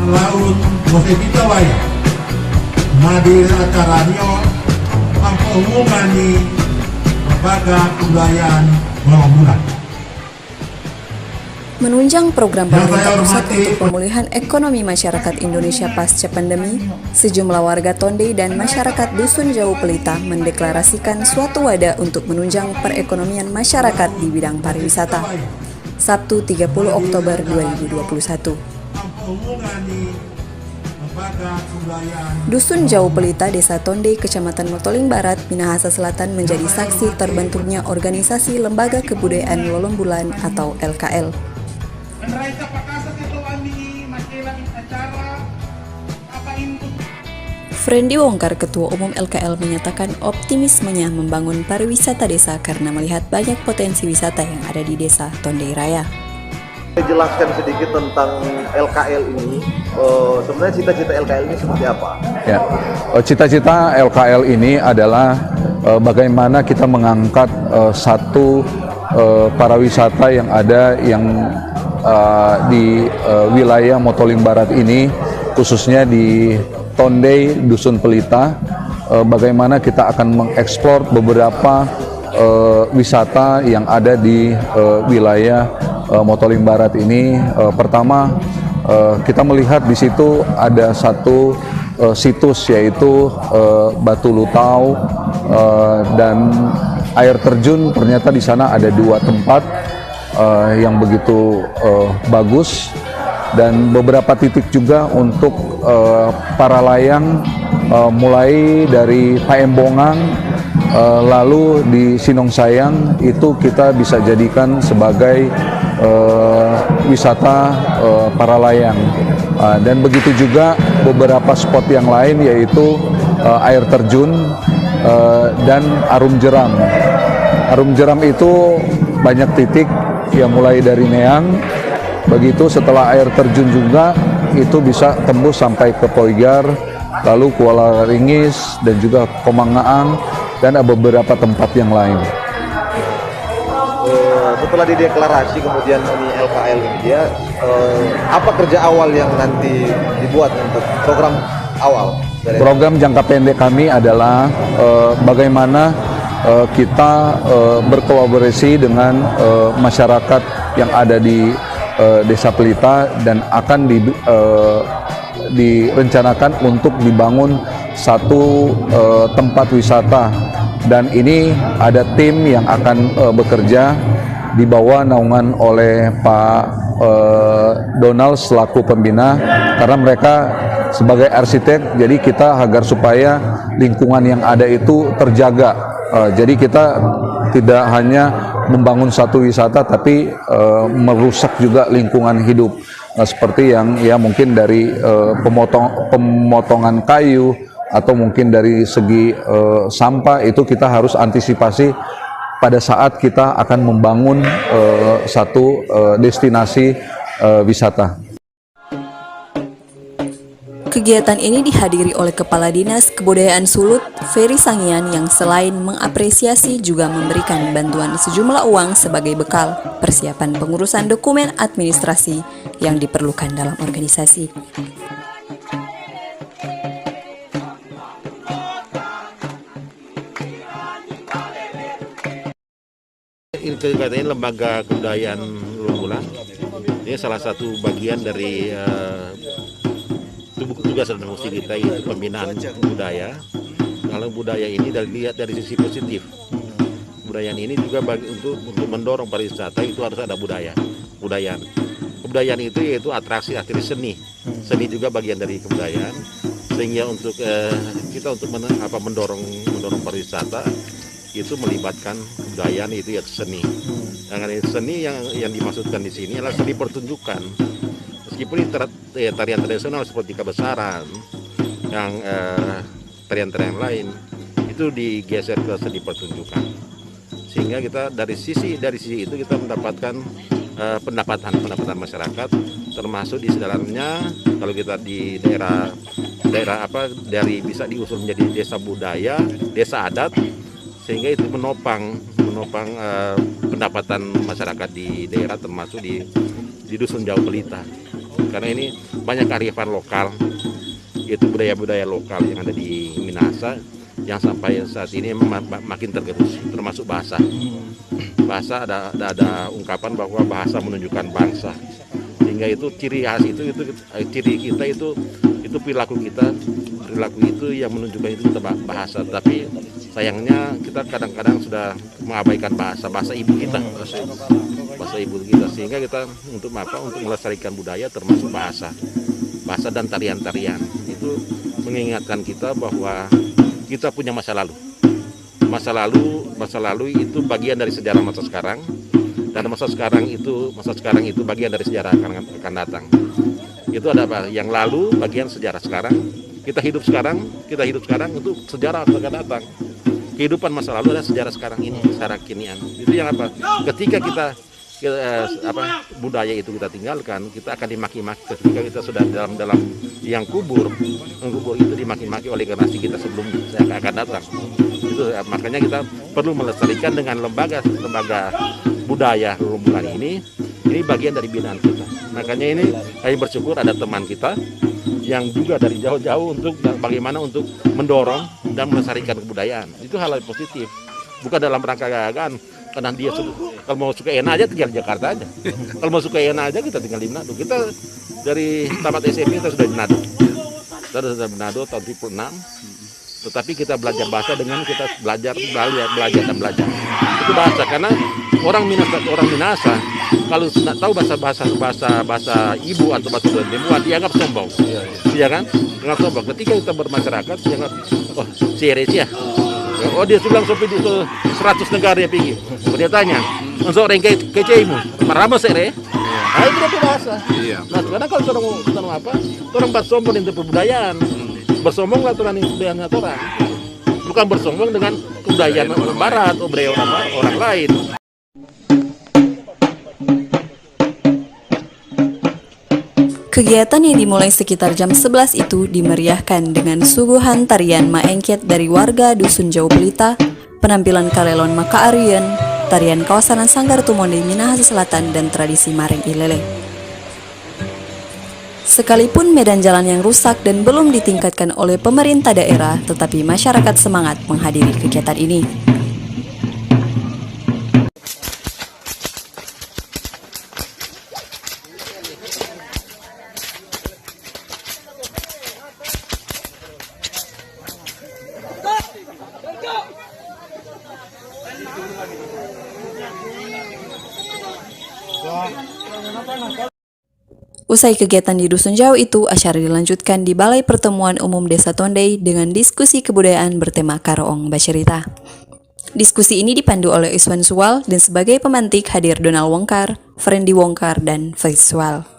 laut Bose kita wae madir acaranya mengumumani lembaga kebudayaan Bulan. Menunjang program pemerintah pusat untuk pemulihan ekonomi masyarakat Indonesia pasca pandemi, sejumlah warga Tondey dan masyarakat Dusun Jauh Pelita mendeklarasikan suatu wadah untuk menunjang perekonomian masyarakat di bidang pariwisata. Sabtu 30 Oktober 2021. Dusun Jauh Pelita, Desa Tondey, Kecamatan Motoling Barat, Minahasa Selatan menjadi saksi terbentuknya organisasi Lembaga Kebudayaan Lolombulan atau LKL. Friendy Wongkar, Ketua Umum LKL, menyatakan optimismenya membangun pariwisata desa karena melihat banyak potensi wisata yang ada di Desa Tondey Raya. Saya jelaskan sedikit tentang LKL ini. Sebenarnya cita-cita LKL ini seperti apa? Ya, cita-cita LKL ini adalah bagaimana kita mengangkat satu pariwisata yang ada di wilayah Motoling Barat ini, khususnya di Tondey, Dusun Pelita. Bagaimana kita akan mengeksplor beberapa wisata yang ada di wilayah Motoling Barat ini. Pertama, kita melihat di situ ada satu situs, yaitu Batu Lutau dan air terjun. Ternyata di sana ada dua tempat yang begitu bagus, dan beberapa titik juga untuk para layang, mulai dari Paembongan lalu di Sinongsayang, itu kita bisa jadikan sebagai wisata para layang. Dan begitu juga beberapa spot yang lain, yaitu air terjun dan Arum Jeram. Arum Jeram itu banyak titik, ya mulai dari Neang. Begitu setelah air terjun juga itu bisa tembus sampai ke Poigar, lalu Kuala Ringis dan juga Komangaang, dan ada beberapa tempat yang lain. Setelah dideklarasi kemudian ini LKL ini, dia apa kerja awal yang nanti dibuat untuk program awal? Program jangka pendek kami adalah bagaimana kita berkolaborasi dengan masyarakat yang ada di Desa Pelita, dan akan direncanakan untuk dibangun satu tempat wisata, dan ini ada tim yang akan bekerja di bawah naungan oleh Pak Donald selaku pembina, karena mereka sebagai arsitek, jadi kita agar supaya lingkungan yang ada itu terjaga. Jadi kita tidak hanya membangun satu wisata, tapi merusak juga lingkungan hidup, seperti yang ya mungkin dari pemotongan kayu, atau mungkin dari segi sampah, itu kita harus antisipasi pada saat kita akan membangun satu destinasi wisata. Kegiatan ini dihadiri oleh Kepala Dinas Kebudayaan Sulut, Ferry Sangian, yang selain mengapresiasi juga memberikan bantuan sejumlah uang sebagai bekal persiapan pengurusan dokumen administrasi yang diperlukan dalam organisasi. Ini katanya Lembaga Kebudayaan Lolombulan. Ini salah satu bagian dari tugas dan fungsi kita, yaitu pembinaan budaya. Kalau budaya ini dilihat dari sisi positif, budaya ini juga untuk mendorong pariwisata itu harus ada kebudayaan itu yaitu atraksi seni juga bagian dari kebudayaan, sehingga untuk kita untuk mendorong pariwisata itu melibatkan kebudayaan, itu ya seni. Seni yang dimaksudkan di sini adalah seni pertunjukan. Meskipun tarian tradisional seperti kebesaran, yang tarian-tarian lain itu digeser ke seni pertunjukan, sehingga kita dari sisi itu kita mendapatkan pendapatan masyarakat, termasuk di dalamnya kalau kita di daerah dari bisa diusul menjadi desa budaya, desa adat, sehingga itu menopang pendapatan masyarakat di daerah, termasuk di Dusun Jauh Pelita. Karena ini banyak kearifan lokal, yaitu budaya-budaya lokal yang ada di Minahasa yang sampai saat ini makin tergerus, termasuk bahasa. Bahasa ada ungkapan bahwa bahasa menunjukkan bangsa, sehingga itu ciri khas itu ciri kita itu perilaku itu yang menunjukkan itu kita bahasa. Tapi sayangnya kita kadang-kadang sudah mengabaikan bahasa ibu kita, sehingga kita untuk melestarikan budaya termasuk bahasa dan tarian-tarian itu mengingatkan kita bahwa kita punya masa lalu. Masa lalu itu bagian dari sejarah masa sekarang, dan masa sekarang itu bagian dari sejarah akan datang. Itu ada apa? Yang lalu bagian sejarah sekarang. Kita hidup sekarang itu sejarah akan datang. Kehidupan masa lalu adalah sejarah sekarang ini, sejarah kinian. Itu yang apa? Ketika kita budaya itu kita tinggalkan, kita akan dimaki-maki ketika kita sudah dalam yang kubur itu dimaki-maki oleh generasi kita sebelum akan datang. Itu makanya kita perlu melestarikan dengan lembaga budaya Rumbulan ini bagian dari binaan kita. Makanya ini kami bersyukur ada teman kita yang juga dari jauh-jauh untuk bagaimana untuk mendorong dan melestarikan kebudayaan. Itu hal yang positif, bukan dalam rangka gagahan. Karena dia kalau mau suka enak aja tinggal di Jakarta aja. Kalau mau suka enak aja kita tinggal di Manado. Kita dari tamat SMP kita sudah di Manado. Kita sudah di Manado tahun 76. Tetapi kita belajar bahasa dengan kita belajar. Itu bahasa karena orang Minahasa kalau tidak tahu bahasa ibu atau bahasa ilmuwan dianggap sombong. Iya kan? Dianggap sombong. Ketika kita bermasyarakat dianggap ya. Oh dia bilang sampai di 100 negara dia pergi. Dia tanya, "Untuk orang kecaimu, marama sere?" Ah itu dia bahasa. Nah, karena kalau orang bersombong dengan kebudayaan. Bersombonglah orang kebudayaan orang. Bukan bersombong dengan kebudayaan barat atau budaya orang lain. Kegiatan yang dimulai sekitar jam 11 itu dimeriahkan dengan suguhan tarian maengket dari warga Dusun Jauh Pelita, penampilan kalelon Makaarian, tarian kawasan Sanggar Tumonde Minahasa Selatan, dan tradisi Mareng Ilele. Sekalipun medan jalan yang rusak dan belum ditingkatkan oleh pemerintah daerah, tetapi masyarakat semangat menghadiri kegiatan ini. Usai kegiatan di Dusun Jauh itu, acara dilanjutkan di Balai Pertemuan Umum Desa Tondey dengan diskusi kebudayaan bertema Karoong Bacerita. Diskusi ini dipandu oleh Iswan Suwal dan sebagai pemantik hadir Donald Wongkar, Ferendi Wongkar, dan Faiswal.